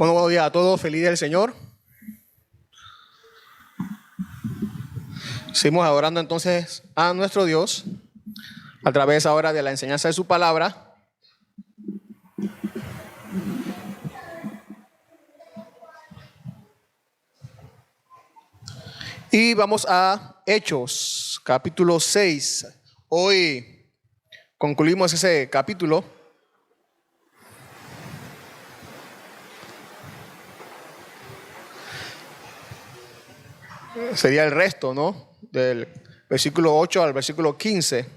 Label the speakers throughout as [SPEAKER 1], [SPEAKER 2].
[SPEAKER 1] Bueno, buenos días a todos, feliz día del Señor. Seguimos adorando entonces a nuestro Dios a través ahora de la enseñanza de su palabra. Y vamos a Hechos, capítulo 6. Hoy concluimos ese capítulo. Sería el resto, ¿no? Del versículo 8 al versículo 15.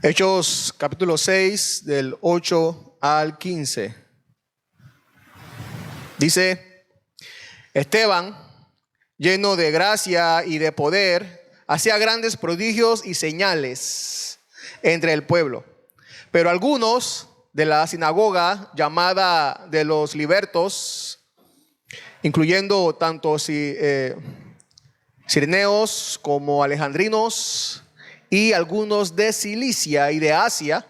[SPEAKER 1] Hechos capítulo 6 del 8 al 15. Dice: Esteban, lleno de gracia y de poder, hacía grandes prodigios y señales entre el pueblo. Pero algunos de la sinagoga llamada de los libertos, incluyendo tanto cireneos como alejandrinos y algunos de Cilicia y de Asia,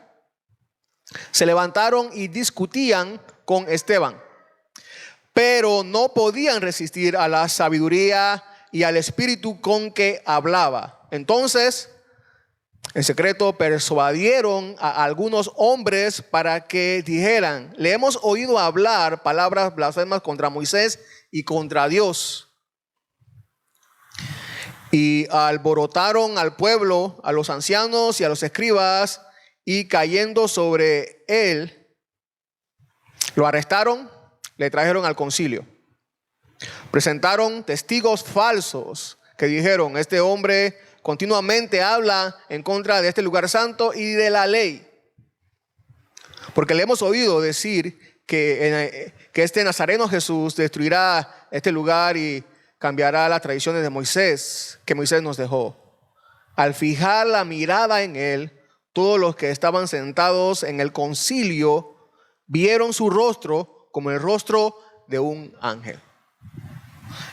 [SPEAKER 1] se levantaron y discutían con Esteban, pero no podían resistir a la sabiduría y al espíritu con que hablaba. Entonces, en secreto persuadieron a algunos hombres para que dijeran: le hemos oído hablar palabras blasfemas contra Moisés y contra Dios. Y alborotaron al pueblo, a los ancianos y a los escribas, y cayendo sobre él, lo arrestaron, le trajeron al concilio. Presentaron testigos falsos que dijeron: este hombre continuamente habla en contra de este lugar santo y de la ley. Porque le hemos oído decir que este Nazareno Jesús destruirá este lugar y cambiará las tradiciones de Moisés, que Moisés nos dejó. Al fijar la mirada en él, todos los que estaban sentados en el concilio vieron su rostro como el rostro de un ángel.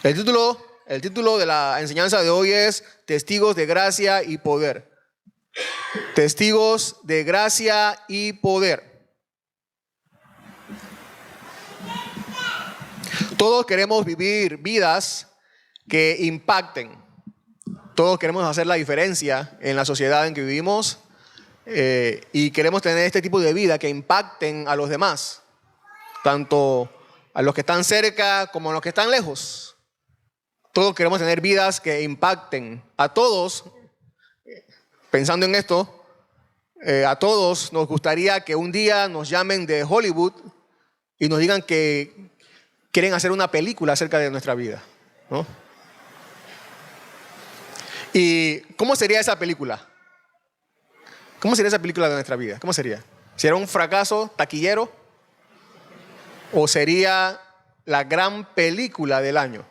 [SPEAKER 1] El título de la enseñanza de hoy es Testigos de gracia y poder. Testigos de gracia y poder. Todos queremos vivir vidas que impacten. Todos queremos hacer la diferencia en la sociedad en que vivimos, y queremos tener este tipo de vida que impacten a los demás, tanto a los que están cerca como a los que están lejos. Todos queremos tener vidas que impacten a todos. Pensando en esto, a todos nos gustaría que un día nos llamen de Hollywood y nos digan que quieren hacer una película acerca de nuestra vida, ¿no? ¿Y cómo sería esa película? ¿Cómo sería esa película de nuestra vida? ¿Cómo sería? ¿Sería un fracaso taquillero? ¿O sería la gran película del año?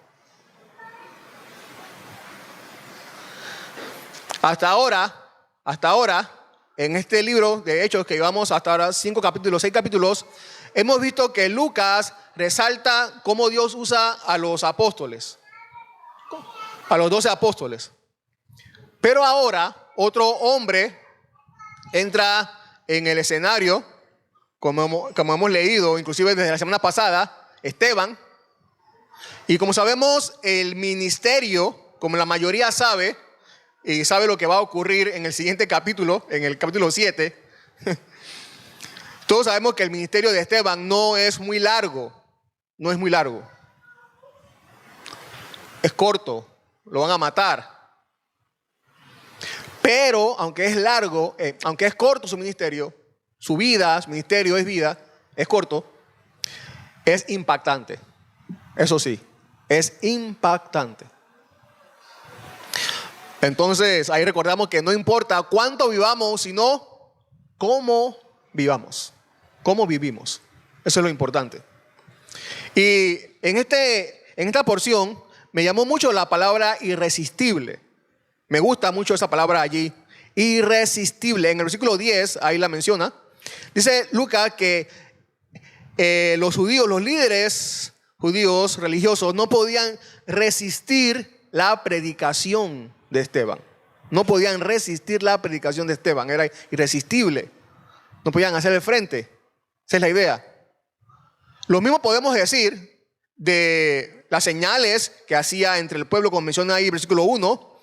[SPEAKER 1] Hasta ahora, en este libro de Hechos que llevamos hasta ahora 6 capítulos, hemos visto que Lucas resalta cómo Dios usa a los apóstoles, a los 12 apóstoles. Pero ahora otro hombre entra en el escenario, como hemos leído inclusive desde la semana pasada, Esteban. Y como sabemos, el ministerio, como la mayoría sabe, y sabe lo que va a ocurrir en el siguiente capítulo, en el capítulo 7, todos sabemos que el ministerio de Esteban no es muy largo, es corto, lo van a matar. Pero aunque es largo, aunque es corto su ministerio, su ministerio es vida, es corto, es impactante. Eso sí, es impactante. Entonces, ahí recordamos que no importa cuánto vivamos, sino cómo vivamos, cómo vivimos. Eso es lo importante. Y en esta porción me llamó mucho la palabra irresistible. Me gusta mucho esa palabra allí, irresistible. En el versículo 10, ahí la menciona. Dice Lucas que los judíos, los líderes judíos religiosos no podían resistir la predicación de Esteban. No podían resistir la predicación de Esteban, era irresistible. No podían hacerle frente. Esa es la idea. Lo mismo podemos decir de las señales que hacía entre el pueblo, como menciona ahí versículo 1,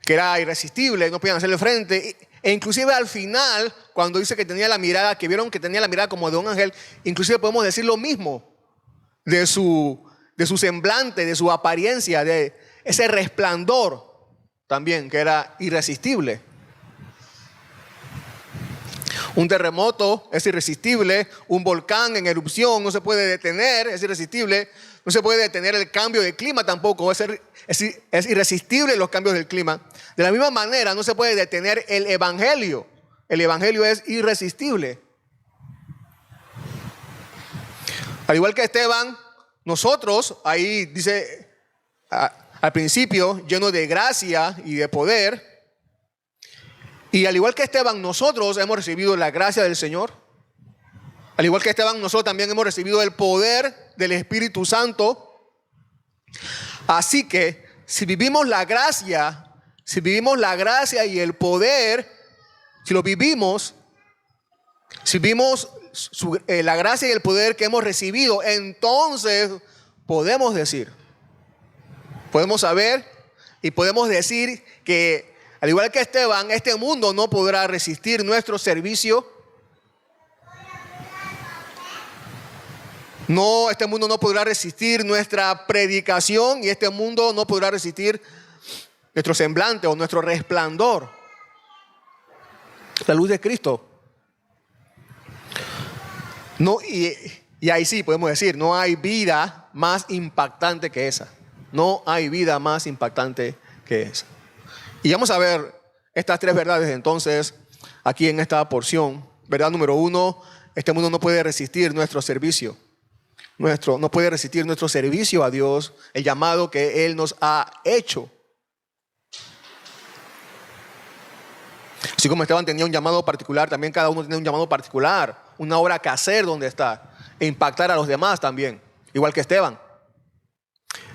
[SPEAKER 1] que era irresistible, no podían hacerle frente. E inclusive al final, cuando dice que tenía la mirada, que vieron que tenía la mirada como de un ángel, inclusive podemos decir lo mismo de su semblante, de su apariencia, de ese resplandor también, que era irresistible. Un terremoto es irresistible, un volcán en erupción no se puede detener, es irresistible, no se puede detener el cambio de clima tampoco, es irresistible los cambios del clima. De la misma manera no se puede detener el evangelio es irresistible. Al igual que Esteban, nosotros, ahí dice al principio, lleno de gracia y de poder. Y al igual que Esteban, nosotros hemos recibido la gracia del Señor. Al igual que Esteban, nosotros también hemos recibido el poder del Espíritu Santo. Así que si vivimos la gracia y el poder, si vivimos la gracia y el poder que hemos recibido, entonces podemos saber y podemos decir que al igual que Esteban, este mundo no podrá resistir nuestro servicio. No, este mundo no podrá resistir nuestra predicación y este mundo no podrá resistir nuestro semblante o nuestro resplandor. La luz de Cristo. No, y ahí sí podemos decir, no hay vida más impactante que esa. No hay vida más impactante que esa. Y vamos a ver estas tres verdades entonces aquí en esta porción. Verdad número 1, este mundo no puede resistir nuestro servicio. No puede resistir nuestro servicio a Dios, el llamado que Él nos ha hecho. Así como Esteban tenía un llamado particular, también cada uno tiene un llamado particular, una obra que hacer donde está, e impactar a los demás también, igual que Esteban.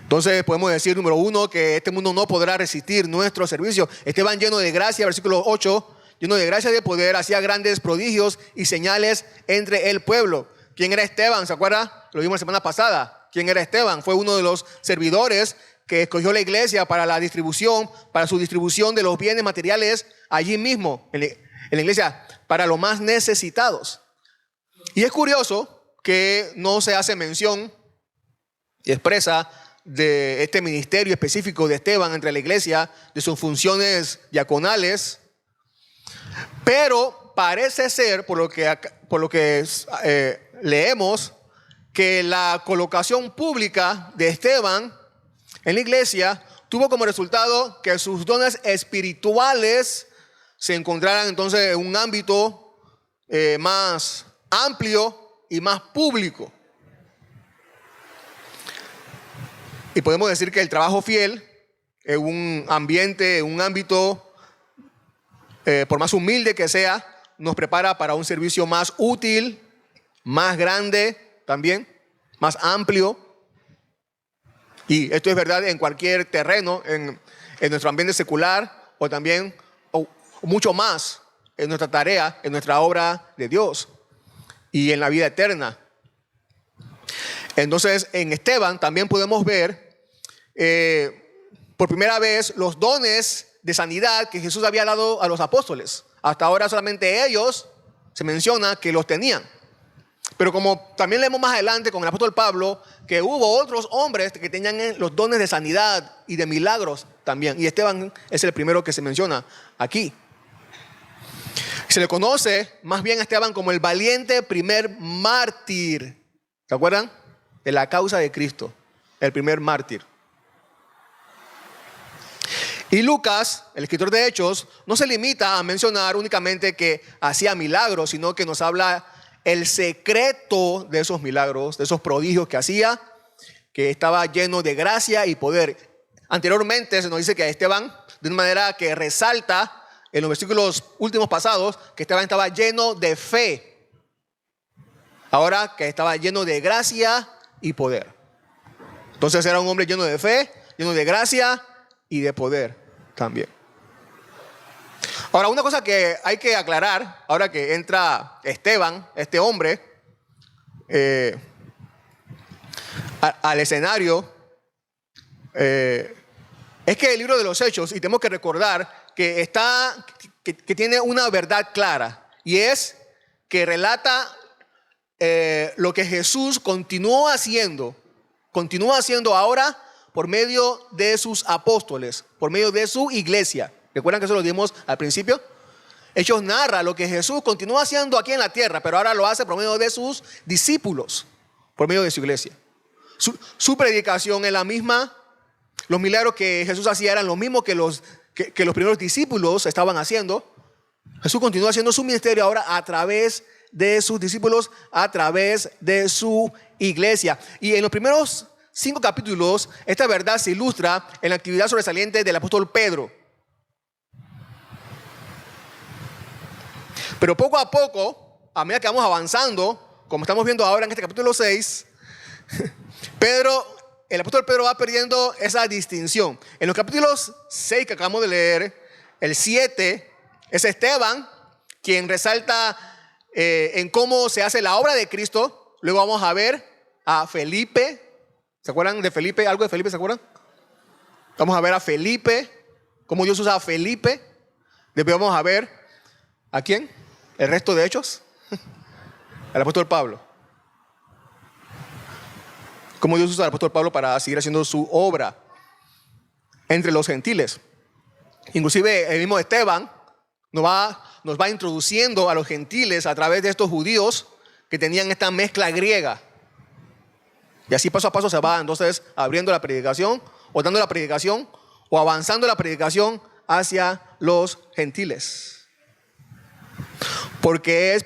[SPEAKER 1] Entonces podemos decir, número 1, que este mundo no podrá resistir nuestro servicio. Esteban, lleno de gracia, versículo 8, lleno de gracia y de poder, hacía grandes prodigios y señales entre el pueblo. ¿Quién era Esteban? ¿Se acuerda? Lo vimos la semana pasada. ¿Quién era Esteban? Fue uno de los servidores que escogió la iglesia para su distribución de los bienes materiales allí mismo, en la iglesia, para los más necesitados. Y es curioso que no se hace mención y expresa de este ministerio específico de Esteban entre la iglesia, de sus funciones diaconales, pero parece ser, por lo que leemos, que la colocación pública de Esteban en la iglesia tuvo como resultado que sus dones espirituales se encontraran entonces en un ámbito más amplio y más público. Y podemos decir que el trabajo fiel en un ambiente, en un ámbito, por más humilde que sea, nos prepara para un servicio más útil, más grande también, más amplio. Y esto es verdad en cualquier terreno, en nuestro ambiente secular o también o mucho más en nuestra tarea, en nuestra obra de Dios y en la vida eterna. Entonces, en Esteban también podemos ver por primera vez los dones de sanidad que Jesús había dado a los apóstoles. Hasta ahora solamente ellos se menciona que los tenían. Pero como también leemos más adelante con el apóstol Pablo, que hubo otros hombres que tenían los dones de sanidad y de milagros también. Y Esteban es el primero que se menciona aquí. Se le conoce más bien a Esteban como el valiente primer mártir. ¿Se acuerdan? De la causa de Cristo. El primer mártir. Y Lucas, el escritor de Hechos, no se limita a mencionar únicamente que hacía milagros, sino que nos habla el secreto de esos milagros, de esos prodigios que hacía, que estaba lleno de gracia y poder. Anteriormente se nos dice que a Esteban, de una manera que resalta en los versículos últimos pasados, que Esteban estaba lleno de fe. Ahora que estaba lleno de gracia y poder. Entonces era un hombre lleno de fe, lleno de gracia y de poder también. Ahora, una cosa que hay que aclarar, ahora que entra Esteban, este hombre, al escenario, es que el libro de los Hechos, y tenemos que recordar que tiene una verdad clara, y es que relata lo que Jesús continúa haciendo ahora por medio de sus apóstoles, por medio de su iglesia. ¿Recuerdan que eso lo dimos al principio? Hechos narra lo que Jesús continúa haciendo aquí en la tierra, pero ahora lo hace por medio de sus discípulos, por medio de su iglesia. Su predicación es la misma. Los milagros que Jesús hacía eran los mismos que los primeros discípulos estaban haciendo. Jesús continúa haciendo su ministerio ahora a través de sus discípulos, a través de su iglesia. Y en los primeros 5 capítulos, esta verdad se ilustra en la actividad sobresaliente del apóstol Pedro. Pero poco a poco, a medida que vamos avanzando, como estamos viendo ahora en este capítulo 6, el apóstol Pedro va perdiendo esa distinción. En los capítulos 6 que acabamos de leer, el 7 es Esteban quien resalta en cómo se hace la obra de Cristo. Luego vamos a ver a Felipe. ¿Se acuerdan de Felipe? ¿Algo de Felipe se acuerdan? Vamos a ver a Felipe, cómo Dios usa a Felipe. Después vamos a ver ¿a quién? El resto de Hechos. Al apóstol Pablo. Cómo Dios usa al apóstol Pablo para seguir haciendo su obra entre los gentiles. Inclusive el mismo Esteban nos va introduciendo a los gentiles a través de estos judíos que tenían esta mezcla griega. Y así paso a paso se va entonces abriendo la predicación, o dando la predicación, o avanzando la predicación hacia los gentiles. Porque es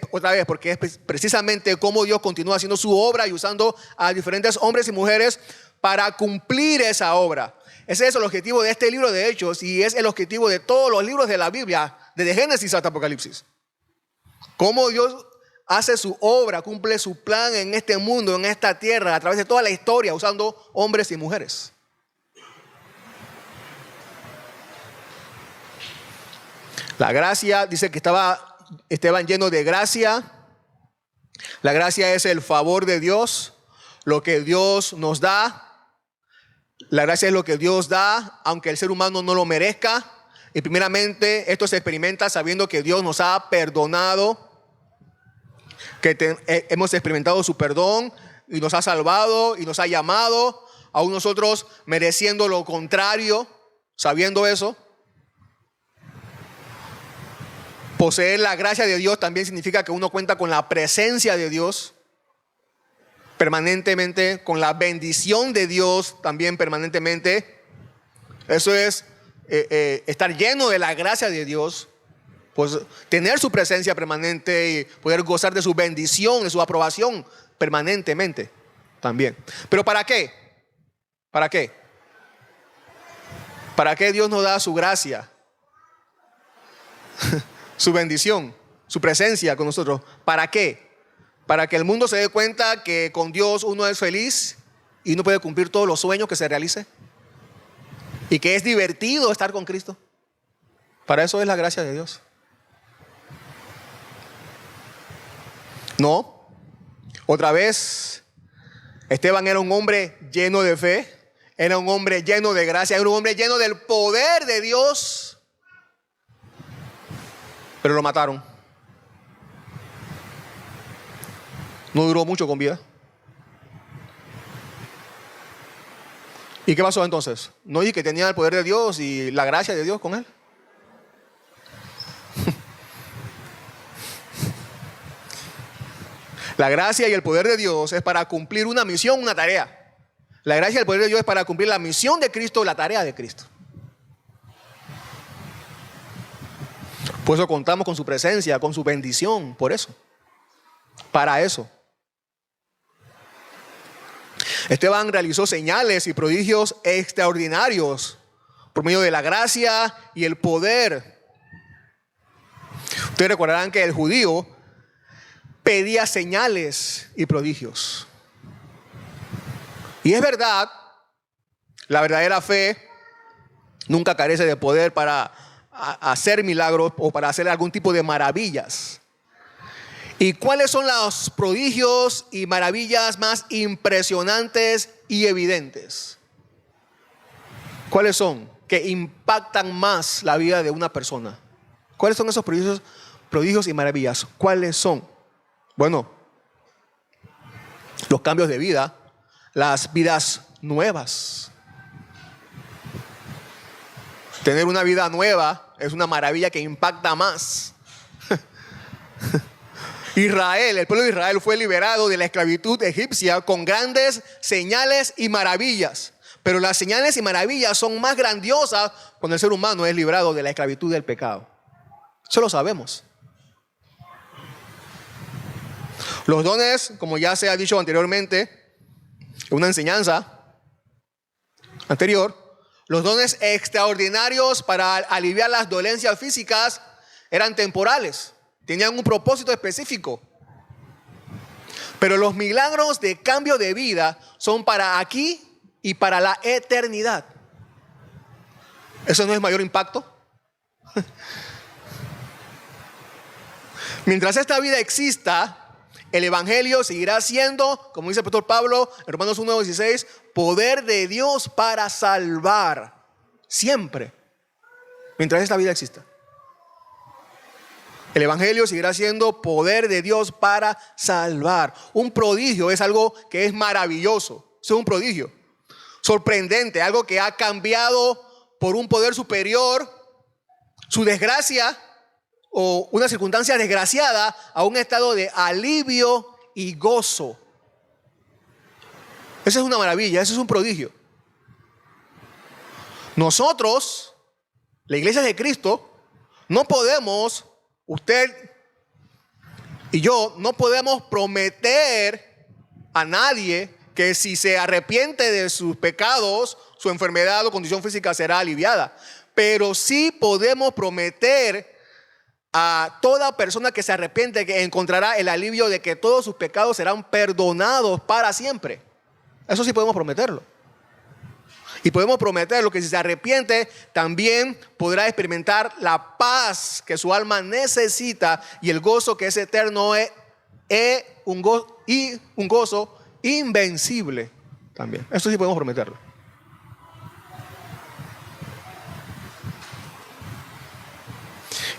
[SPEAKER 1] precisamente cómo Dios continúa haciendo su obra y usando a diferentes hombres y mujeres para cumplir esa obra. Ese es el objetivo de este libro de Hechos, y es el objetivo de todos los libros de la Biblia, desde Génesis hasta Apocalipsis. Cómo Dios hace su obra, cumple su plan en este mundo, en esta tierra, a través de toda la historia, usando hombres y mujeres. La gracia, dice que estaban llenos de gracia. La gracia es el favor de Dios, lo que Dios nos da. La gracia es lo que Dios da, aunque el ser humano no lo merezca. Y primeramente esto se experimenta sabiendo que Dios nos ha perdonado, que hemos experimentado su perdón y nos ha salvado y nos ha llamado, aún nosotros mereciendo lo contrario, sabiendo eso. Poseer la gracia de Dios también significa que uno cuenta con la presencia de Dios permanentemente, con la bendición de Dios también permanentemente. Eso es estar lleno de la gracia de Dios, pues tener su presencia permanente y poder gozar de su bendición, de su aprobación permanentemente también. ¿Pero para qué? ¿Para qué? ¿Para qué Dios nos da su gracia? Su bendición, su presencia con nosotros. ¿Para qué? Para que el mundo se dé cuenta que con Dios uno es feliz y uno puede cumplir todos los sueños que se realice, y que es divertido estar con Cristo. Para eso es la gracia de Dios. No. Otra vez, Esteban era un hombre lleno de fe, era un hombre lleno de gracia, era un hombre lleno del poder de Dios. Pero lo mataron. No duró mucho con vida. ¿Y qué pasó entonces? ¿No dije que tenía el poder de Dios y la gracia de Dios con él? La gracia y el poder de Dios es para cumplir una misión, una tarea. La gracia y el poder de Dios es para cumplir la misión de Cristo, la tarea de Cristo. Por eso contamos con su presencia, con su bendición, por eso. Para eso. Esteban realizó señales y prodigios extraordinarios por medio de la gracia y el poder. Ustedes recordarán que el judío pedía señales y prodigios. Y es verdad La verdadera fe nunca carece de poder para hacer milagros o para hacer algún tipo de maravillas. ¿Y cuáles son los prodigios y maravillas más impresionantes y evidentes? ¿Cuáles son que impactan más la vida de una persona? ¿Cuáles son esos prodigios y maravillas? ¿Cuáles son? Bueno, los cambios de vida, las vidas nuevas. Tener una vida nueva es una maravilla que impacta más. Israel, el pueblo de Israel fue liberado de la esclavitud egipcia con grandes señales y maravillas. Pero las señales y maravillas son más grandiosas cuando el ser humano es librado de la esclavitud del pecado. Eso lo sabemos. Los dones, como ya se ha dicho anteriormente, en una enseñanza anterior, los dones extraordinarios para aliviar las dolencias físicas eran temporales. Tenían un propósito específico. Pero los milagros de cambio de vida son para aquí y para la eternidad. ¿Eso no es mayor impacto? Mientras esta vida exista, el evangelio seguirá siendo, como dice el apóstol Pablo en Romanos 1:16, poder de Dios para salvar. Siempre. Mientras esta vida exista. El evangelio seguirá siendo poder de Dios para salvar. Un prodigio es algo que es maravilloso. Es un prodigio. Sorprendente. Algo que ha cambiado por un poder superior su desgracia o una circunstancia desgraciada a un estado de alivio y gozo. Esa es una maravilla. Ese es un prodigio. Nosotros, la iglesia de Cristo, no podemos... Usted y yo no podemos prometer a nadie que si se arrepiente de sus pecados, su enfermedad o condición física será aliviada. Pero sí podemos prometer a toda persona que se arrepiente que encontrará el alivio de que todos sus pecados serán perdonados para siempre. Eso sí podemos prometerlo. Y podemos prometerlo que si se arrepiente también podrá experimentar la paz que su alma necesita y el gozo que es eterno y un gozo invencible también. Eso sí podemos prometerlo.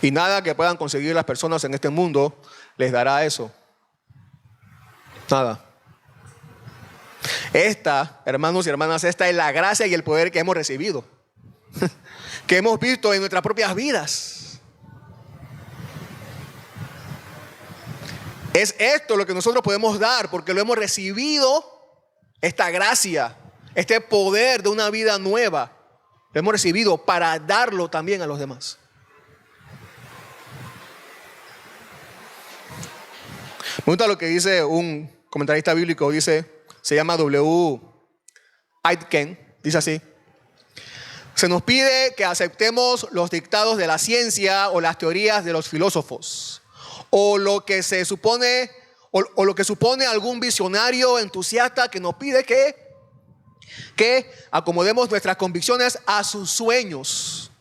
[SPEAKER 1] Y nada que puedan conseguir las personas en este mundo les dará eso. Nada. Esta, hermanos y hermanas, esta es la gracia y el poder que hemos recibido, que hemos visto en nuestras propias vidas. Es esto lo que nosotros podemos dar porque lo hemos recibido, esta gracia, este poder de una vida nueva, lo hemos recibido para darlo también a los demás. Me gusta lo que dice un comentarista bíblico, se llama W. Aitken, dice así: se nos pide que aceptemos los dictados de la ciencia o las teorías de los filósofos, o lo que se supone, o lo que supone algún visionario entusiasta que nos pide que acomodemos nuestras convicciones a sus sueños.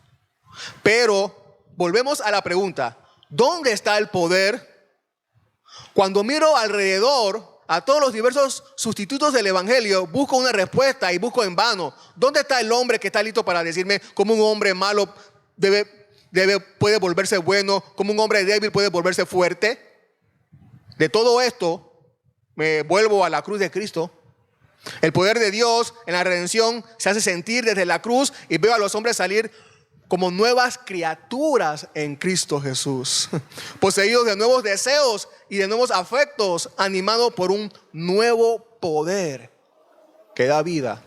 [SPEAKER 1] Pero volvemos a la pregunta: ¿dónde está el poder? Cuando miro alrededor a todos los diversos sustitutos del evangelio, busco una respuesta y busco en vano. ¿Dónde está el hombre que está listo para decirme cómo un hombre malo puede volverse bueno, cómo un hombre débil puede volverse fuerte? De todo esto me vuelvo a la cruz de Cristo. El poder de Dios en la redención se hace sentir desde la cruz y veo a los hombres salir como nuevas criaturas en Cristo Jesús, poseídos de nuevos deseos y de nuevos afectos, animados por un nuevo poder que da vida.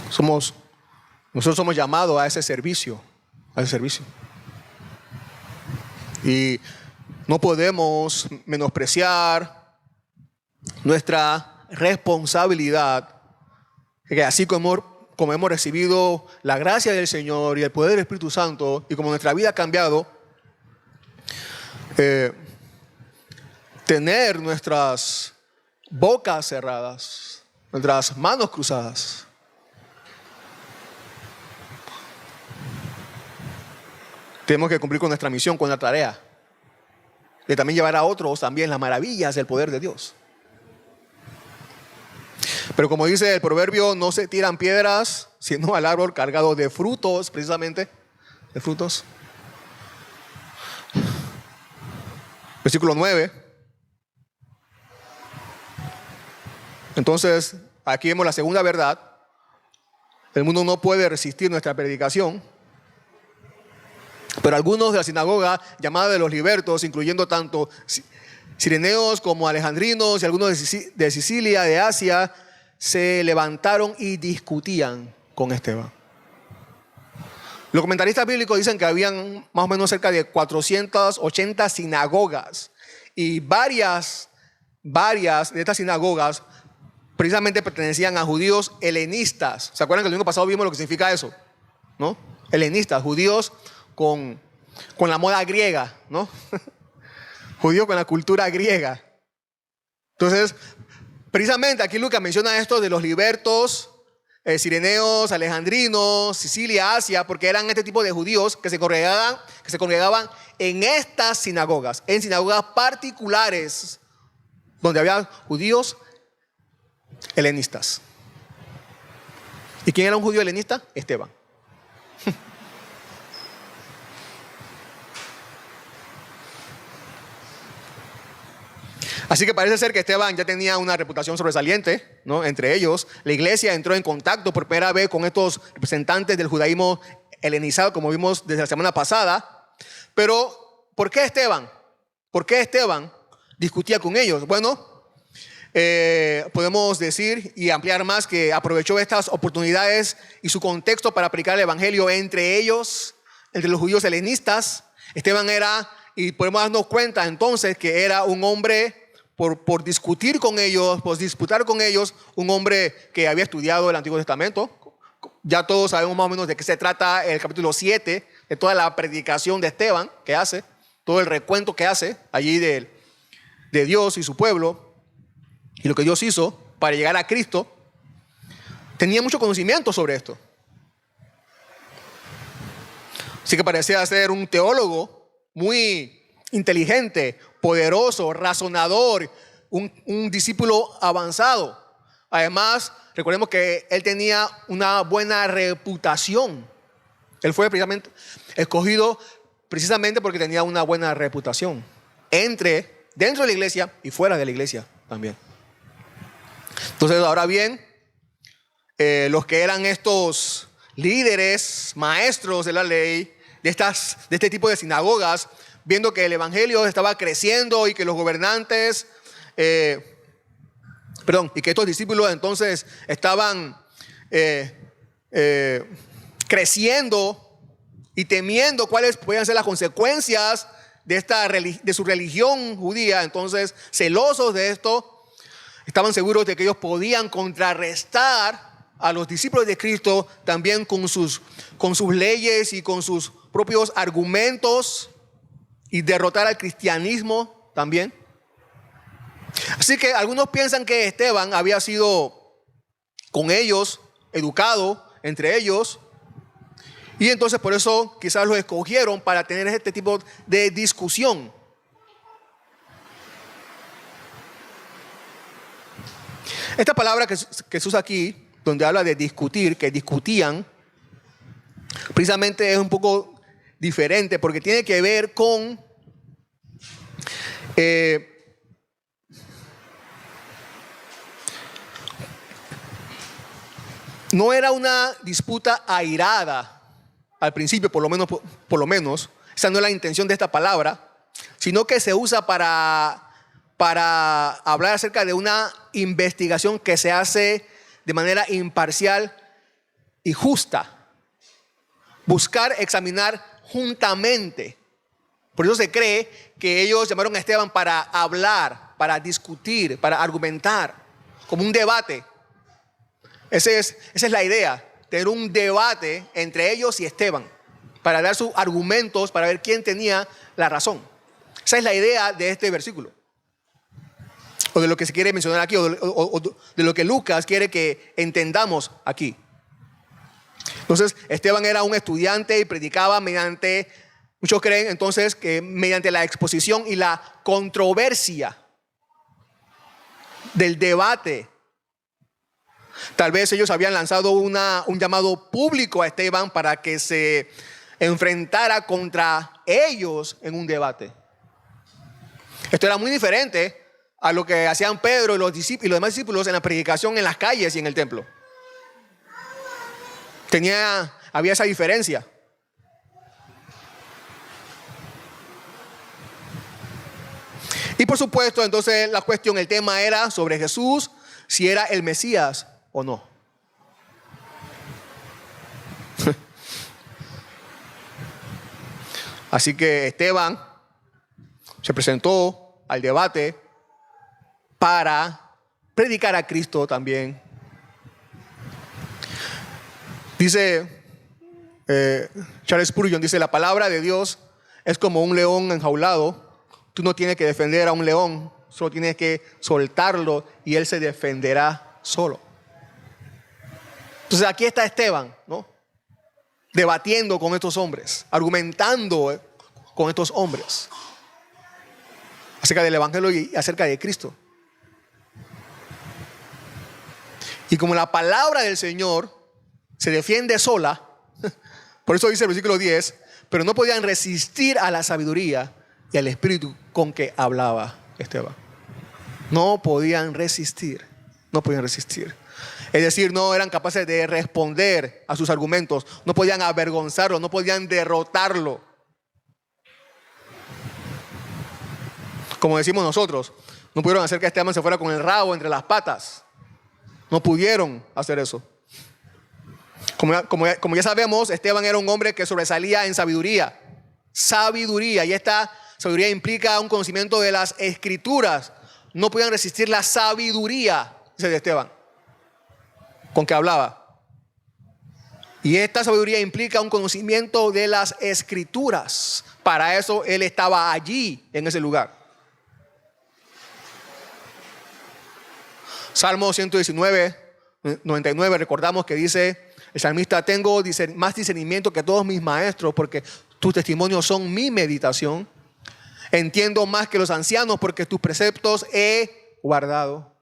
[SPEAKER 1] Nosotros somos llamados a ese servicio, y no podemos menospreciar nuestra responsabilidad, que así como hemos recibido la gracia del Señor y el poder del Espíritu Santo, y como nuestra vida ha cambiado, tener nuestras bocas cerradas, nuestras manos cruzadas. Tenemos que cumplir con nuestra misión, con la tarea de también llevar a otros también las maravillas del poder de Dios. Pero como dice el proverbio, no se tiran piedras, sino al árbol cargado de frutos, precisamente, de frutos. Versículo 9. Entonces, aquí vemos la segunda verdad. El mundo no puede resistir nuestra predicación. Pero algunos de la sinagoga llamada de los libertos, incluyendo tanto cireneos como alejandrinos y algunos de Sicilia, de Asia, se levantaron y discutían con Esteban. Los comentaristas bíblicos dicen que habían más o menos cerca de 480 sinagogas. Y varias de estas sinagogas precisamente pertenecían a judíos helenistas. ¿Se acuerdan que el domingo pasado vimos lo que significa eso? ¿No? Helenistas, judíos con la moda griega, ¿no? Judíos con la cultura griega. Entonces, precisamente aquí Lucas menciona esto de los libertos, cireneos, alejandrinos, Sicilia, Asia, porque eran este tipo de judíos que se congregaban en estas sinagogas, en sinagogas particulares, donde había judíos helenistas. ¿Y quién era un judío helenista? Esteban. Así que parece ser que Esteban ya tenía una reputación sobresaliente, ¿no? Entre ellos, la iglesia entró en contacto por primera vez con estos representantes del judaísmo helenizado, como vimos desde la semana pasada. Pero, ¿por qué Esteban? ¿Por qué Esteban discutía con ellos? Bueno, podemos decir y ampliar más que aprovechó estas oportunidades y su contexto para aplicar el evangelio entre ellos, entre los judíos helenistas. Esteban era, y podemos darnos cuenta entonces que era un hombre, por discutir con ellos, por disputar con ellos, un hombre que había estudiado el Antiguo Testamento. Ya todos sabemos más o menos de qué se trata el capítulo 7, de toda la predicación de Esteban que hace, todo el recuento que hace allí de Dios y su pueblo, y lo que Dios hizo para llegar a Cristo. Tenía mucho conocimiento sobre esto. Así que parecía ser un teólogo muy inteligente, poderoso, razonador, un discípulo avanzado. Además, recordemos que él tenía una buena reputación. Él fue precisamente escogido precisamente porque tenía una buena reputación dentro de la iglesia y fuera de la iglesia también. Entonces, ahora bien, los que eran estos líderes, maestros de la ley, de este tipo de sinagogas, viendo que el evangelio estaba creciendo y que los gobernantes, y que estos discípulos entonces estaban creciendo y temiendo cuáles podían ser las consecuencias de su religión judía, entonces celosos de esto, estaban seguros de que ellos podían contrarrestar a los discípulos de Cristo también con sus leyes y con sus propios argumentos, y derrotar al cristianismo también. Así que algunos piensan que Esteban había sido con ellos, educado entre ellos, y entonces por eso quizás los escogieron para tener este tipo de discusión. Esta palabra que se usa aquí, donde habla de discutir, que discutían, precisamente es un poco diferente porque tiene que ver con no era una disputa airada al principio, por lo menos, esa no es la intención de esta palabra, sino que se usa para hablar acerca de una investigación que se hace de manera imparcial y justa. Buscar examinar juntamente. Por eso se cree que ellos llamaron a Esteban para hablar, para discutir, para argumentar, como un debate. Esa es la idea, tener un debate entre ellos y Esteban, para dar sus argumentos, para ver quién tenía la razón. Esa es la idea de este versículo. o de lo que se quiere mencionar aquí, o de lo que Lucas quiere que entendamos aquí. Entonces, Esteban era un estudiante y predicaba muchos creen entonces que mediante la exposición y la controversia del debate. Tal vez ellos habían lanzado un llamado público a Esteban para que se enfrentara contra ellos en un debate. Esto era muy diferente a lo que hacían Pedro y los demás discípulos en la predicación en las calles y en el templo. Había esa diferencia. Y por supuesto, entonces el tema era sobre Jesús, si era el Mesías o no. Así que Esteban se presentó al debate para predicar a Cristo también. Dice Charles Spurgeon, dice: la palabra de Dios es como un león enjaulado. Tú no tienes que defender a un león, solo tienes que soltarlo y él se defenderá solo. Entonces aquí está Esteban, ¿no? Debatiendo con estos hombres, argumentando con estos hombres acerca del Evangelio y acerca de Cristo. Y como la palabra del Señor se defiende sola, por eso dice el versículo 10, pero no podían resistir a la sabiduría y al espíritu con que hablaba Esteban. No podían resistir. Es decir, no eran capaces de responder a sus argumentos, no podían avergonzarlo, no podían derrotarlo. Como decimos nosotros, no pudieron hacer que Esteban se fuera con el rabo entre las patas. No pudieron hacer eso. Como ya sabemos, Esteban era un hombre que sobresalía en sabiduría. Y esta sabiduría implica un conocimiento de las Escrituras. No podían resistir la sabiduría, dice de Esteban, con que hablaba. Y esta sabiduría implica un conocimiento de las Escrituras. Para eso él estaba allí, en ese lugar. Salmo 119, 99, recordamos que dice el salmista: tengo más discernimiento que todos mis maestros, porque tus testimonios son mi meditación. Entiendo más que los ancianos, porque tus preceptos he guardado.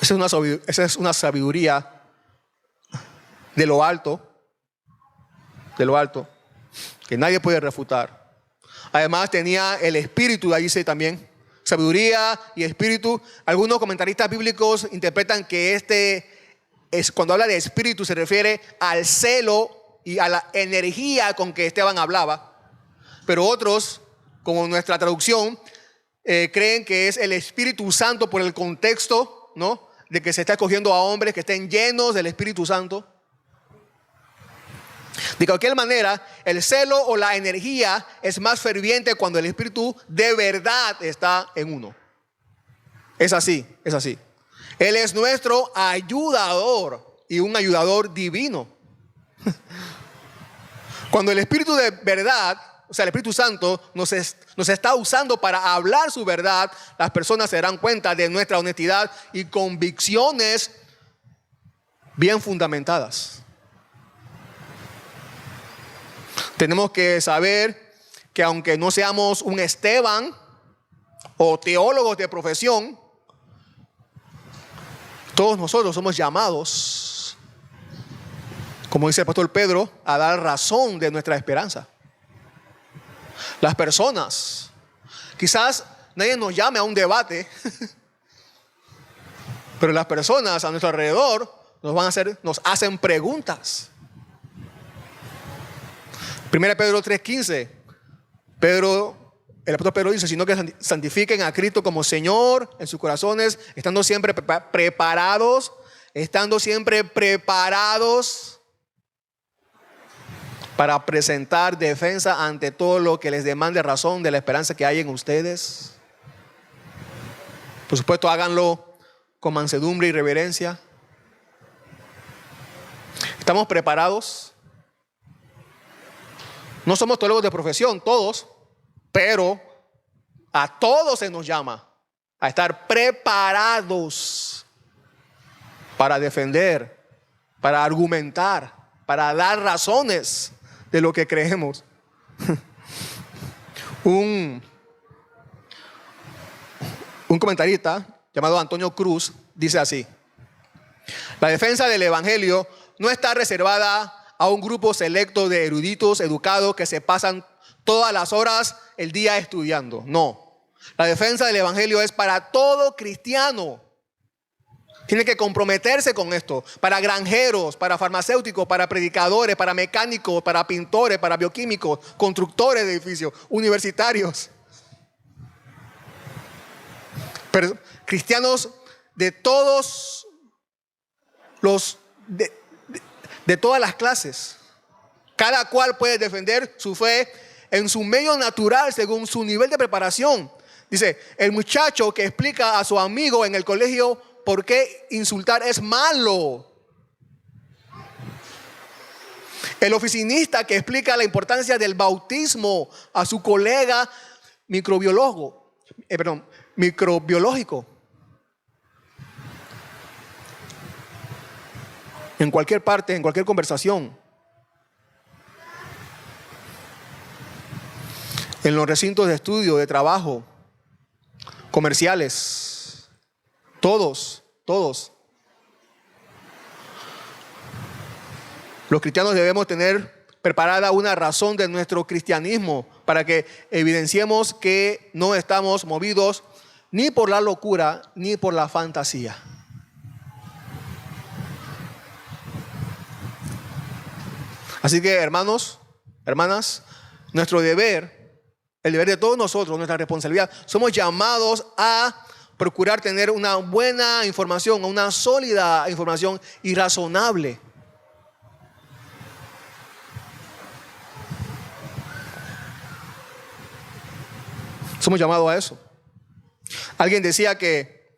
[SPEAKER 1] Esa es una sabiduría de lo alto, que nadie puede refutar. Además tenía el espíritu, ahí dice también, sabiduría y espíritu. Algunos comentaristas bíblicos interpretan que cuando habla de espíritu se refiere al celo y a la energía con que Esteban hablaba. Pero otros, como nuestra traducción, creen que es el Espíritu Santo por el contexto, ¿no?, de que se está escogiendo a hombres que estén llenos del Espíritu Santo. De cualquier manera, el celo o la energía es más ferviente cuando el Espíritu de verdad está en uno. Es así. Él es nuestro ayudador y un ayudador divino. Cuando el Espíritu de verdad, o sea, el Espíritu Santo nos está usando para hablar su verdad, las personas se darán cuenta de nuestra honestidad y convicciones bien fundamentadas. Tenemos que saber que aunque no seamos un Esteban o teólogos de profesión, todos nosotros somos llamados, como dice el apóstol Pedro, a dar razón de nuestra esperanza. Las personas, quizás nadie nos llame a un debate, pero las personas a nuestro alrededor nos hacen preguntas. 1 Pedro 3:15, el apóstol Pedro dice: sino que santifiquen a Cristo como Señor en sus corazones, estando siempre preparados para presentar defensa ante todo lo que les demande razón de la esperanza que hay en ustedes. Por supuesto, háganlo con mansedumbre y reverencia. ¿Estamos preparados? No somos teólogos de profesión, todos, pero A todos se nos llama a estar preparados para defender, para argumentar, para dar razones de lo que creemos. Un comentarista llamado Antonio Cruz dice así: la defensa del evangelio no está reservada a un grupo selecto de eruditos educados que se pasan todas las horas el día estudiando. No, la defensa del evangelio es para todo cristiano. Tiene que comprometerse con esto. Para granjeros, para farmacéuticos, para predicadores, para mecánicos, para pintores, para bioquímicos, constructores de edificios, universitarios. Pero cristianos de todos los, de todas las clases. Cada cual puede defender su fe en su medio natural según su nivel de preparación. Dice, el muchacho que explica a su amigo en el colegio por qué insultar es malo. El oficinista que explica la importancia del bautismo a su colega microbiológico. En cualquier parte, en cualquier conversación. En los recintos de estudio, de trabajo, comerciales. Todos. Los cristianos debemos tener preparada una razón de nuestro cristianismo para que evidenciemos que no estamos movidos ni por la locura ni por la fantasía. Así que, hermanos, hermanas, nuestro deber, el deber de todos nosotros, nuestra responsabilidad, somos llamados a procurar tener una buena información, una sólida información y razonable. Somos llamados a eso. Alguien decía que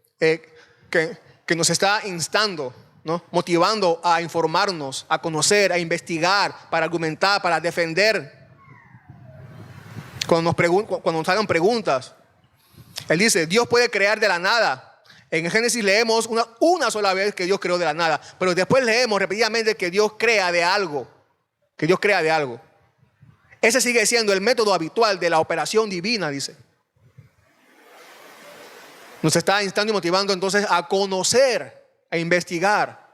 [SPEAKER 1] nos está instando, ¿no? Motivando a informarnos, a conocer, a investigar, para argumentar, para defender. Cuando nos hagan preguntas, él dice, Dios puede crear de la nada. En el Génesis leemos una sola vez que Dios creó de la nada, pero después leemos repetidamente que Dios crea de algo. Que Dios crea de algo. Ese sigue siendo el método habitual de la operación divina, dice. Nos está instando y motivando entonces a conocer, a investigar,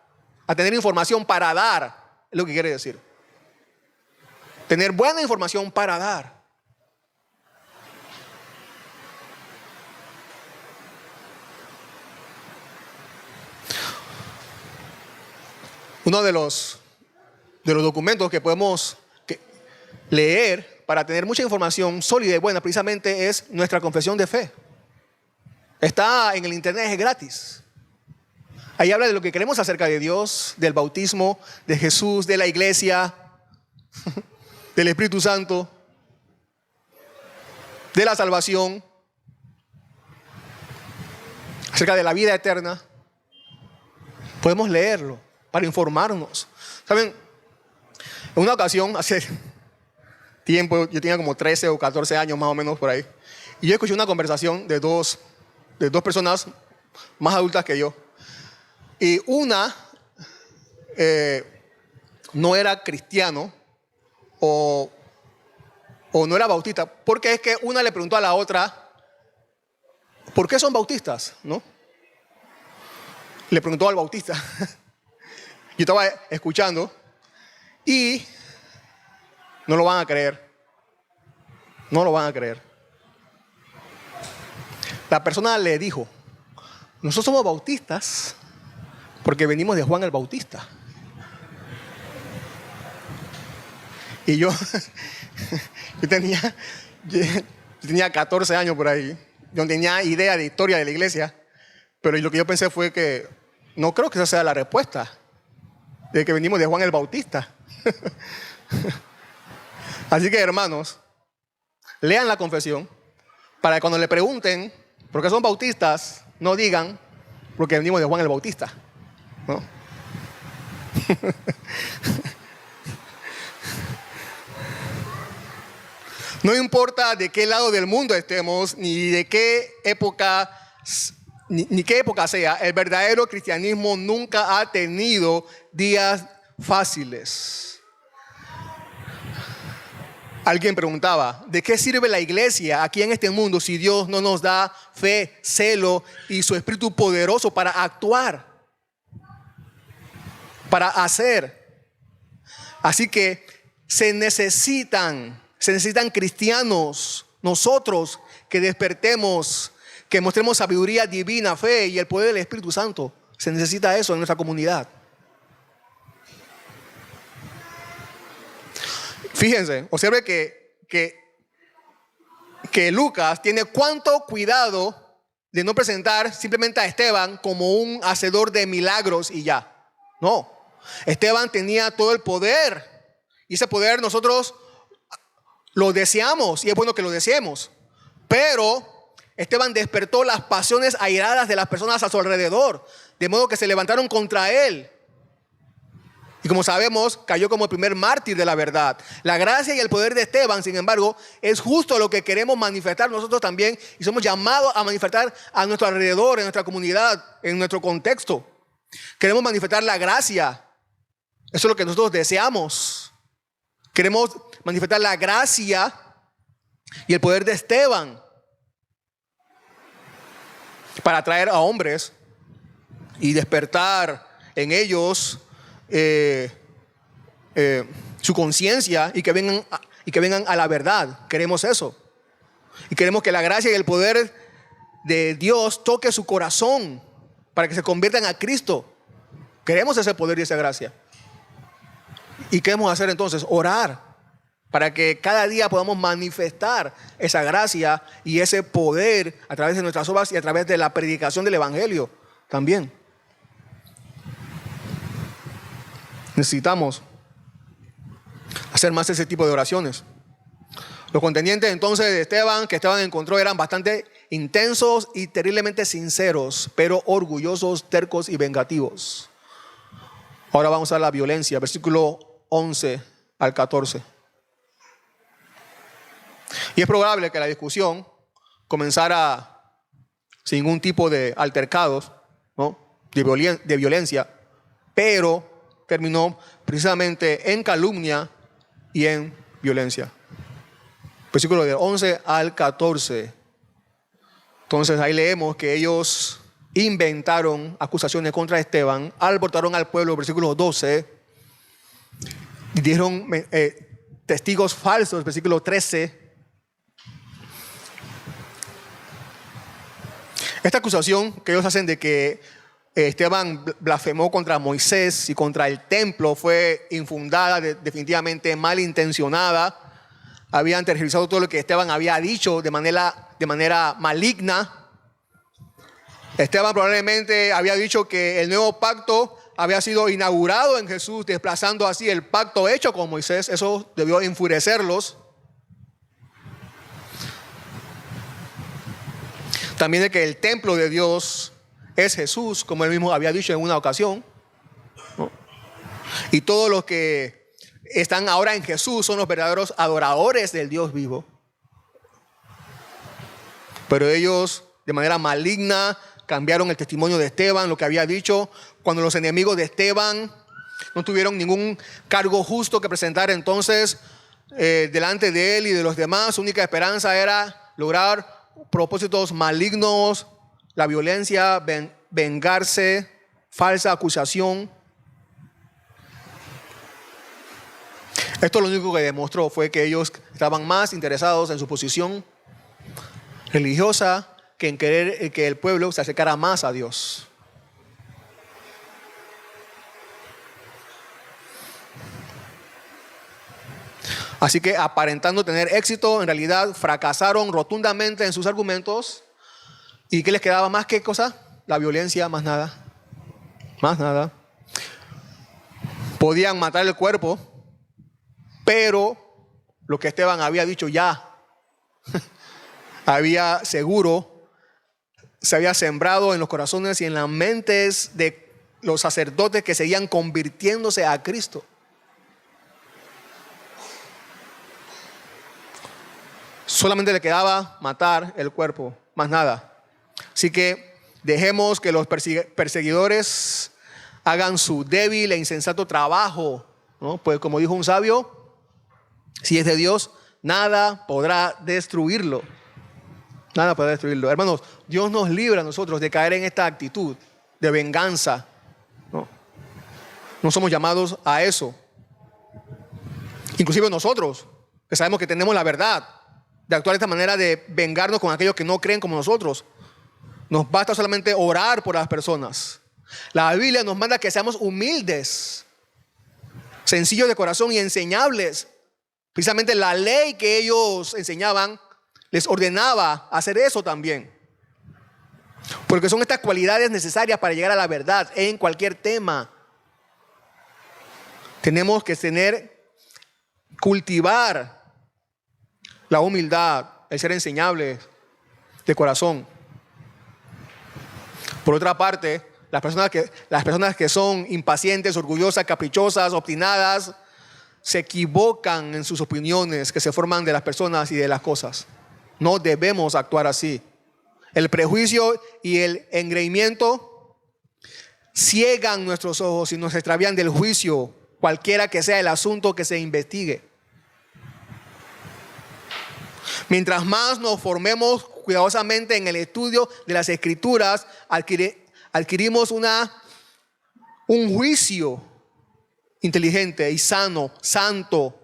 [SPEAKER 1] a tener información para dar, es lo que quiere decir. Tener buena información para dar. Uno de los documentos que podemos leer para tener mucha información sólida y buena precisamente es nuestra confesión de fe. Está en el internet, es gratis. Ahí habla de lo que queremos acerca de Dios, del bautismo, de Jesús, de la iglesia, del Espíritu Santo, de la salvación, acerca de la vida eterna. Podemos leerlo para informarnos. ¿Saben? En una ocasión, hace tiempo, yo tenía como 13 o 14 años más o menos por ahí, y yo escuché una conversación de dos personas más adultas que yo. Y una no era cristiano o no era bautista, porque es que una le preguntó a la otra, ¿por qué son bautistas? ¿No? Le preguntó al bautista. Yo estaba escuchando y no lo van a creer. No lo van a creer. La persona le dijo, nosotros somos bautistas porque venimos de Juan el Bautista. Y yo tenía 14 años por ahí. Yo no tenía idea de historia de la iglesia. Pero lo que yo pensé fue que no creo que esa sea la respuesta. De que venimos de Juan el Bautista. Así que, hermanos, lean la confesión para que cuando le pregunten por qué son bautistas, no digan porque venimos de Juan el Bautista, ¿no? No importa de qué lado del mundo estemos, ni de qué época, ni qué época sea, el verdadero cristianismo nunca ha tenido días fáciles. Alguien preguntaba, ¿de qué sirve la iglesia aquí en este mundo si Dios no nos da fe, celo y su espíritu poderoso para actuar, para hacer? Así que se necesitan cristianos, nosotros que despertemos, que mostremos sabiduría divina, fe y el poder del Espíritu Santo. Se necesita eso en nuestra comunidad. Fíjense, observe que Lucas tiene cuánto cuidado de no presentar simplemente a Esteban como un hacedor de milagros y ya. No, Esteban tenía todo el poder y ese poder nosotros lo deseamos y es bueno que lo deseemos. Pero Esteban despertó las pasiones airadas de las personas a su alrededor, de modo que se levantaron contra él. Y como sabemos, cayó como el primer mártir de la verdad. La gracia y el poder de Esteban, sin embargo, es justo lo que queremos manifestar nosotros también. Y somos llamados a manifestar a nuestro alrededor, en nuestra comunidad, en nuestro contexto. Queremos manifestar la gracia. Eso es lo que nosotros deseamos. Queremos manifestar la gracia y el poder de Esteban para atraer a hombres y despertar en ellos su conciencia y que vengan a la verdad. Queremos eso. Y queremos que la gracia y el poder de Dios toque su corazón para que se conviertan a Cristo. Queremos ese poder y esa gracia. ¿Y qué debemos hacer entonces? Orar para que cada día podamos manifestar esa gracia y ese poder a través de nuestras obras y a través de la predicación del Evangelio también. Necesitamos hacer más ese tipo de oraciones. Los contendientes entonces de Esteban, que Esteban encontró, eran bastante intensos y terriblemente sinceros, pero orgullosos, tercos y vengativos. Ahora vamos a la violencia, versículo 11 al 14. Y es probable que la discusión comenzara sin ningún tipo de altercados, ¿no? de violencia, pero terminó precisamente en calumnia y en violencia. Versículo de 11 al 14. Entonces ahí leemos que ellos inventaron acusaciones contra Esteban, alborotaron al pueblo, versículo 12, y dieron testigos falsos, versículo 13. Esta acusación que ellos hacen de que Esteban blasfemó contra Moisés y contra el templo fue infundada, definitivamente malintencionada. Habían tergiversado todo lo que Esteban había dicho de manera maligna. Esteban probablemente había dicho que el nuevo pacto había sido inaugurado en Jesús, desplazando así el pacto hecho con Moisés. Eso debió enfurecerlos. También de que el templo de Dios es Jesús, como él mismo había dicho en una ocasión, ¿no? Y todos los que están ahora en Jesús son los verdaderos adoradores del Dios vivo. Pero ellos, de manera maligna, cambiaron el testimonio de Esteban, lo que había dicho. Cuando los enemigos de Esteban no tuvieron ningún cargo justo que presentar, entonces delante de él y de los demás, su única esperanza era lograr propósitos malignos, la violencia, vengarse, falsa acusación. Esto lo único que demostró fue que ellos estaban más interesados en su posición religiosa que en querer que el pueblo se acercara más a Dios. Así que aparentando tener éxito, en realidad fracasaron rotundamente en sus argumentos. ¿Y qué les quedaba más? ¿Qué cosa? La violencia, más nada. Más nada. Podían matar el cuerpo, pero lo que Esteban había dicho ya había seguro, se había sembrado en los corazones y en las mentes de los sacerdotes que seguían convirtiéndose a Cristo. Solamente le quedaba matar el cuerpo, más nada. Así que dejemos que los perseguidores hagan su débil e insensato trabajo, ¿no? Pues como dijo un sabio, si es de Dios, nada podrá destruirlo. Nada podrá destruirlo. Hermanos, Dios nos libra a nosotros de caer en esta actitud de venganza. No somos llamados a eso. Inclusive nosotros, que sabemos que tenemos la verdad, de actuar de esta manera de vengarnos con aquellos que no creen como nosotros. Nos basta solamente orar por las personas. La Biblia nos manda que seamos humildes, sencillos de corazón y enseñables. Precisamente la ley que ellos enseñaban les ordenaba hacer eso también. Porque son estas cualidades necesarias para llegar a la verdad en cualquier tema. Tenemos que cultivar la humildad, el ser enseñables de corazón. Por otra parte, las personas que son impacientes, orgullosas, caprichosas, obstinadas, se equivocan en sus opiniones que se forman de las personas y de las cosas. No debemos actuar así. El prejuicio y el engreimiento ciegan nuestros ojos y nos extravían del juicio, cualquiera que sea el asunto que se investigue. Mientras más nos formemos cuidadosamente en el estudio de las Escrituras, adquirimos un juicio inteligente y sano, santo,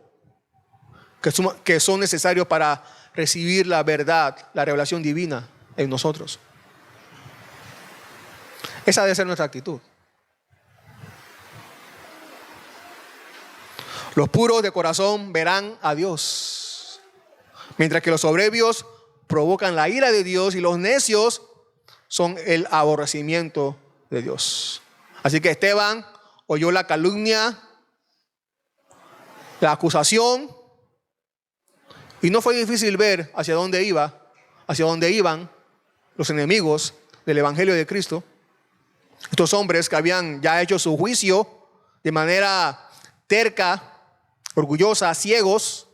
[SPEAKER 1] que son necesarios para recibir la verdad, la revelación divina en nosotros. Esa debe ser nuestra actitud. Los puros de corazón verán a Dios, mientras que los soberbios provocan la ira de Dios y los necios son el aborrecimiento de Dios. Así que Esteban oyó la calumnia, la acusación, y no fue difícil ver hacia dónde iban los enemigos del Evangelio de Cristo. Estos hombres que habían ya hecho su juicio de manera terca, orgullosa, ciegos,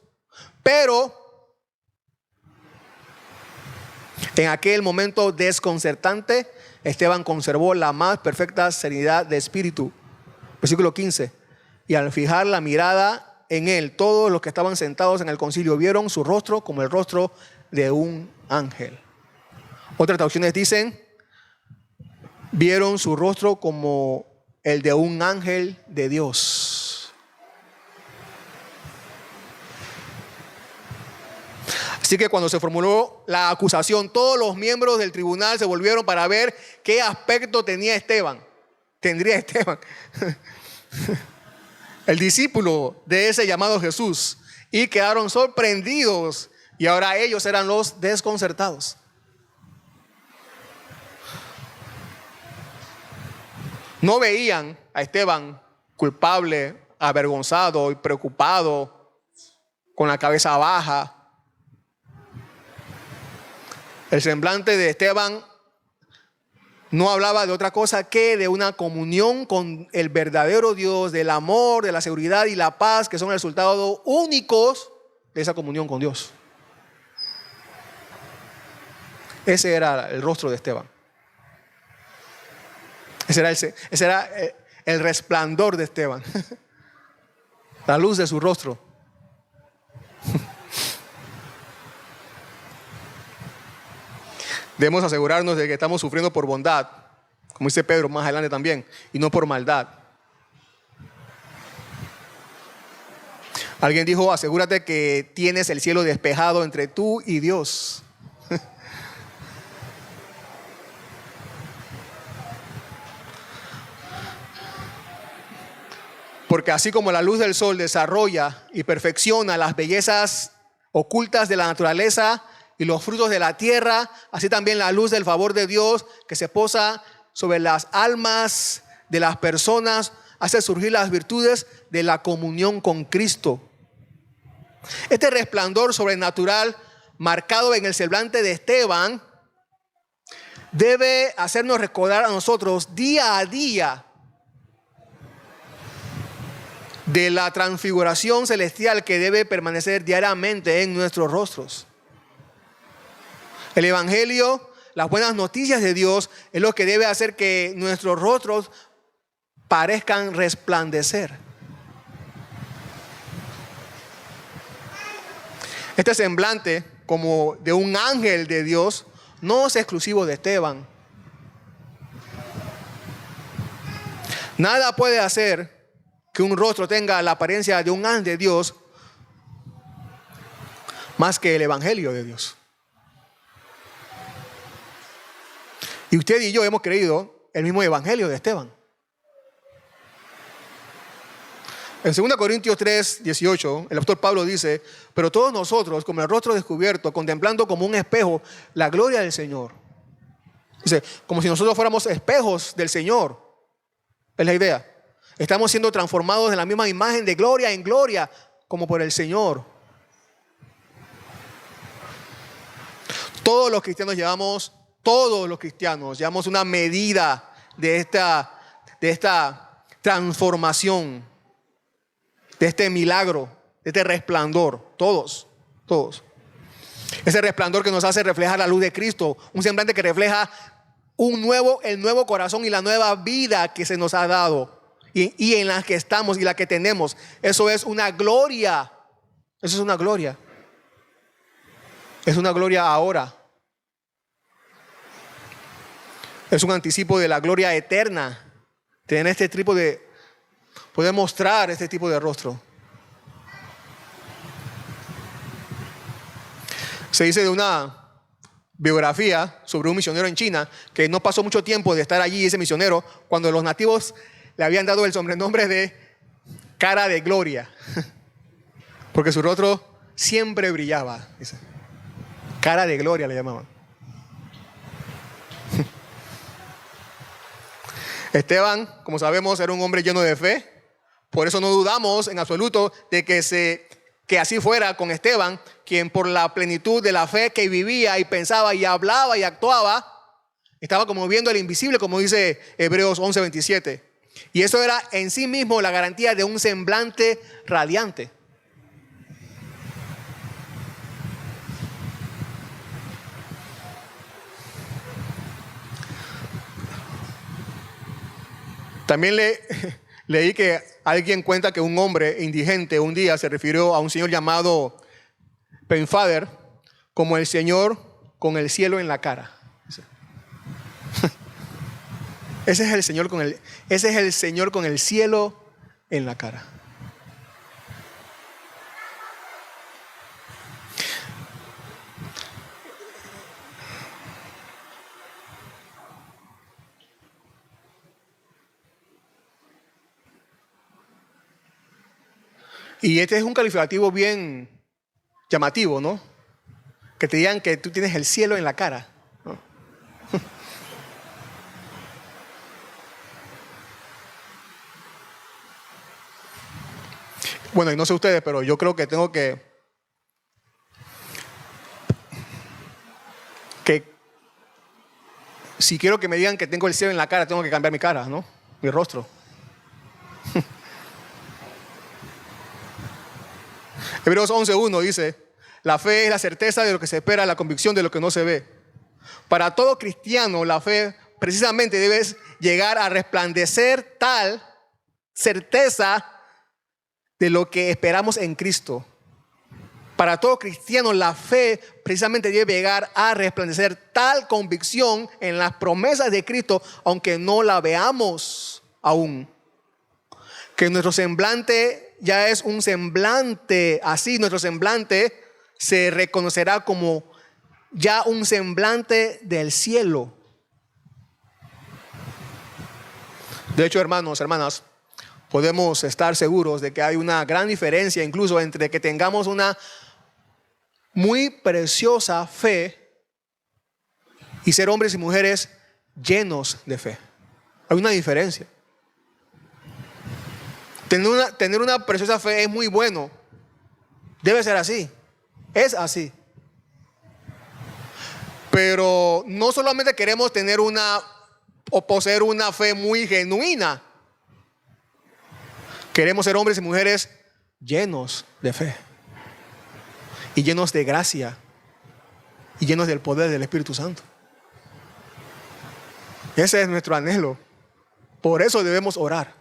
[SPEAKER 1] pero en aquel momento desconcertante, Esteban conservó la más perfecta serenidad de espíritu. Versículo 15. Y al fijar la mirada en él, todos los que estaban sentados en el concilio vieron su rostro como el rostro de un ángel. Otras traducciones dicen, vieron su rostro como el de un ángel de Dios. Así que cuando se formuló la acusación, todos los miembros del tribunal se volvieron para ver qué aspecto tendría Esteban, el discípulo de ese llamado Jesús, y quedaron sorprendidos, y ahora ellos eran los desconcertados. No veían a Esteban culpable, avergonzado y preocupado, con la cabeza baja. El semblante de Esteban no hablaba de otra cosa que de una comunión con el verdadero Dios, del amor, de la seguridad y la paz, que son el resultado únicos de esa comunión con Dios. Ese era el rostro de Esteban. Ese era el resplandor de Esteban. La luz de su rostro. Debemos asegurarnos de que estamos sufriendo por bondad, como dice Pedro más adelante también, y no por maldad. Alguien dijo, asegúrate que tienes el cielo despejado entre tú y Dios. Porque así como la luz del sol desarrolla y perfecciona las bellezas ocultas de la naturaleza y los frutos de la tierra, así también la luz del favor de Dios que se posa sobre las almas de las personas hace surgir las virtudes de la comunión con Cristo. Este resplandor sobrenatural marcado en el semblante de Esteban debe hacernos recordar a nosotros día a día de la transfiguración celestial que debe permanecer diariamente en nuestros rostros. El Evangelio, las buenas noticias de Dios, es lo que debe hacer que nuestros rostros parezcan resplandecer. Este semblante, como de un ángel de Dios, no es exclusivo de Esteban. Nada puede hacer que un rostro tenga la apariencia de un ángel de Dios más que el Evangelio de Dios. Y usted y yo hemos creído el mismo Evangelio de Esteban. En 2 Corintios 3, 18, el apóstol Pablo dice: pero todos nosotros, como el rostro descubierto, contemplando como un espejo la gloria del Señor. Dice, como si nosotros fuéramos espejos del Señor. Es la idea. Estamos siendo transformados en la misma imagen de gloria en gloria, como por el Señor. Todos los cristianos llevamos una medida de esta transformación, de este milagro, de este resplandor. Todos. Ese resplandor que nos hace reflejar la luz de Cristo, un semblante que refleja el nuevo corazón y la nueva vida que se nos ha dado y en la que estamos y la que tenemos. Eso es una gloria. Eso es una gloria. Es una gloria ahora. Es un anticipo de la gloria eterna. Tener este tipo de, poder mostrar este tipo de rostro. Se dice de una biografía sobre un misionero en China que no pasó mucho tiempo de estar allí ese misionero cuando los nativos le habían dado el sobrenombre de cara de gloria, porque su rostro siempre brillaba. Dice. Cara de gloria le llamaban. Esteban, como sabemos, era un hombre lleno de fe. Por eso no dudamos en absoluto de que así fuera con Esteban, quien por la plenitud de la fe que vivía y pensaba y hablaba y actuaba, estaba como viendo el invisible, como dice Hebreos 11:27. Y eso era en sí mismo la garantía de un semblante radiante. También leí que alguien cuenta que un hombre indigente un día se refirió a un señor llamado Penfader como el Señor con el cielo en la cara. Ese es el Señor con el cielo en la cara. Y este es un calificativo bien llamativo, ¿no? Que te digan que tú tienes el cielo en la cara, ¿no? Bueno, y no sé ustedes, pero yo creo que tengo que si quiero que me digan que tengo el cielo en la cara, tengo que cambiar mi cara, ¿no? Mi rostro. Hebreos 11:1 dice: la fe es la certeza de lo que se espera, la convicción de lo que no se ve. Para todo cristiano, la fe precisamente debe llegar a resplandecer tal certeza de lo que esperamos en Cristo. Para todo cristiano, la fe precisamente debe llegar a resplandecer tal convicción en las promesas de Cristo, aunque no la veamos aún. Que nuestro semblante ya es un semblante así, nuestro semblante se reconocerá como ya un semblante del cielo. De hecho, hermanos, hermanas, podemos estar seguros de que hay una gran diferencia incluso entre que tengamos una muy preciosa fe y ser hombres y mujeres llenos de fe. Hay una diferencia. Tener una preciosa fe es muy bueno. Debe ser así. Es así. Pero no solamente queremos tener o poseer una fe muy genuina. Queremos ser hombres y mujeres llenos de fe y llenos de gracia. y llenos del poder del Espíritu Santo. Ese es nuestro anhelo. Por eso debemos orar.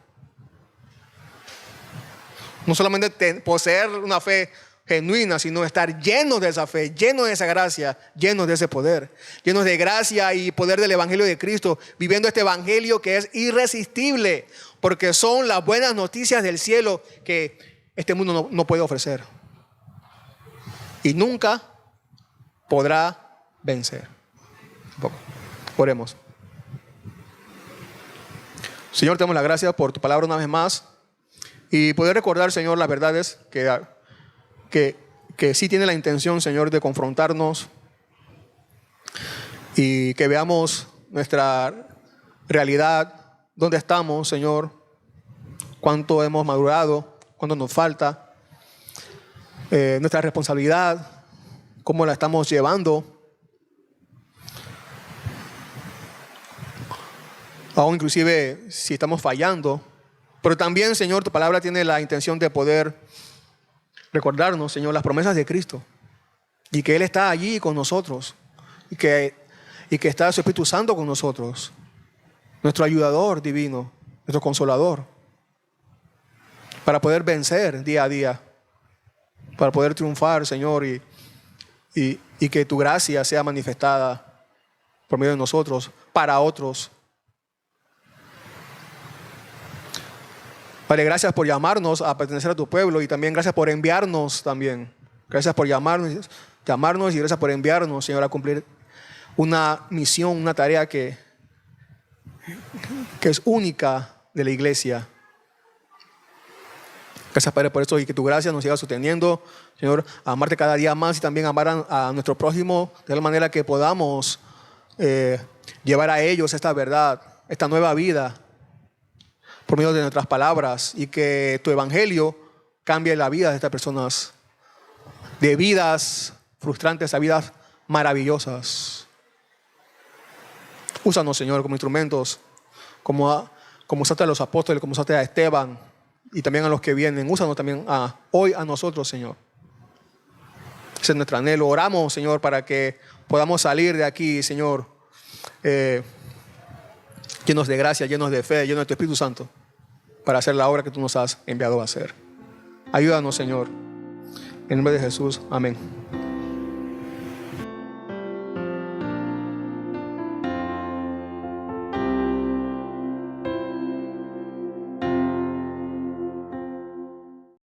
[SPEAKER 1] No solamente poseer una fe genuina, sino estar llenos de esa fe, llenos de esa gracia, llenos de ese poder, llenos de gracia y poder del Evangelio de Cristo, viviendo este Evangelio que es irresistible, porque son las buenas noticias del cielo que este mundo no puede ofrecer. Y nunca podrá vencer. Oremos. Señor, te damos las gracias por tu palabra una vez más y poder recordar, Señor, las verdades que sí tiene la intención, Señor, de confrontarnos y que veamos nuestra realidad, dónde estamos, Señor, cuánto hemos madurado, cuánto nos falta, nuestra responsabilidad, cómo la estamos llevando. Aún inclusive si estamos fallando. Pero también, Señor, tu palabra tiene la intención de poder recordarnos, Señor, las promesas de Cristo. Y que Él está allí con nosotros. Y que está su Espíritu Santo con nosotros. Nuestro ayudador divino, nuestro consolador. Para poder vencer día a día. Para poder triunfar, Señor, y que tu gracia sea manifestada por medio de nosotros, para otros. Padre, gracias por llamarnos a pertenecer a tu pueblo y también gracias por enviarnos también. Gracias por llamarnos y gracias por enviarnos, Señor, a cumplir una misión, una tarea que es única de la iglesia. Gracias, Padre, por esto y que tu gracia nos siga sosteniendo, Señor, a amarte cada día más y también amar a nuestro prójimo de tal manera que podamos llevar a ellos esta verdad, esta nueva vida por medio de nuestras palabras y que tu evangelio cambie la vida de estas personas, de vidas frustrantes a vidas maravillosas. Úsanos, Señor, como instrumentos, como usaste a los apóstoles, como usaste a Esteban y también a los que vienen. Úsanos también hoy a nosotros, Señor. Ese es nuestro anhelo. Oramos, Señor, para que podamos salir de aquí, Señor, llenos de gracia, llenos de fe, llenos de tu Espíritu Santo, para hacer la obra que tú nos has enviado a hacer. Ayúdanos, Señor. En el nombre de Jesús. Amén.